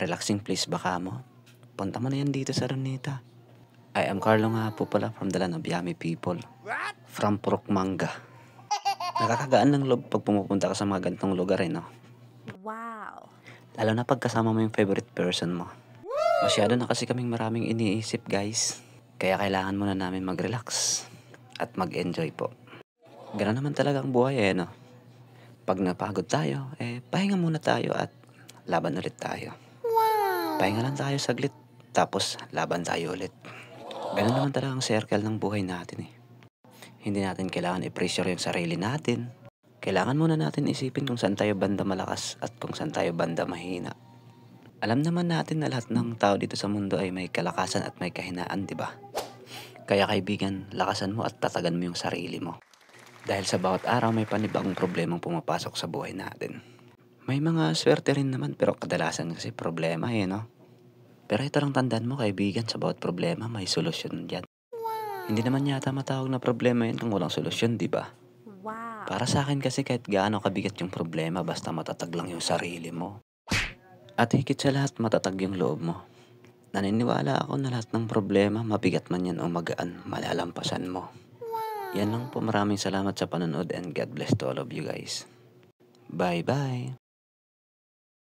Relaxing place baka mo. Punta mo na yan dito sa Runita. I am Carlo nga po pala from the land of Yummy people. From Purok Manga. Nakakagaan ng loob pag pumupunta ka sa mga ganitong lugar no? Wow! Lalo na pag kasama mo yung favorite person mo. Masyado na kasi kaming maraming iniisip guys. Kaya kailangan muna namin mag-relax at mag-enjoy po. Ganoon naman talaga ang buhay no? Pag napagod tayo, pahinga muna tayo at laban ulit tayo. Pahinga lang tayo saglit, tapos laban tayo ulit. Ganun naman talaga ang circle ng buhay natin Hindi natin kailangan i-pressure yung sarili natin. Kailangan muna natin isipin kung saan tayo banda malakas at kung saan tayo banda mahina. Alam naman natin na lahat ng tao dito sa mundo ay may kalakasan at may kahinaan, di ba? Kaya kaibigan, lakasan mo at tatagan mo yung sarili mo. Dahil sa bawat araw may panibagong problemang pumapasok sa buhay natin. May mga swerte rin naman pero kadalasan kasi problema no? Pero ito lang tandaan mo kaibigan, sa bawat problema may solusyon dyan. Hindi naman yata matawag na problema yan kung walang solusyon, di ba? Wow! Para sa akin kasi kahit gaano kabigat yung problema basta matatag lang yung sarili mo. At higit sa lahat matatag yung loob mo. Naniniwala ako na lahat ng problema, mabigat man yan o magaan, malalampasan mo. Yan lang po, maraming salamat sa panonood and God bless to all of you guys. Bye-bye!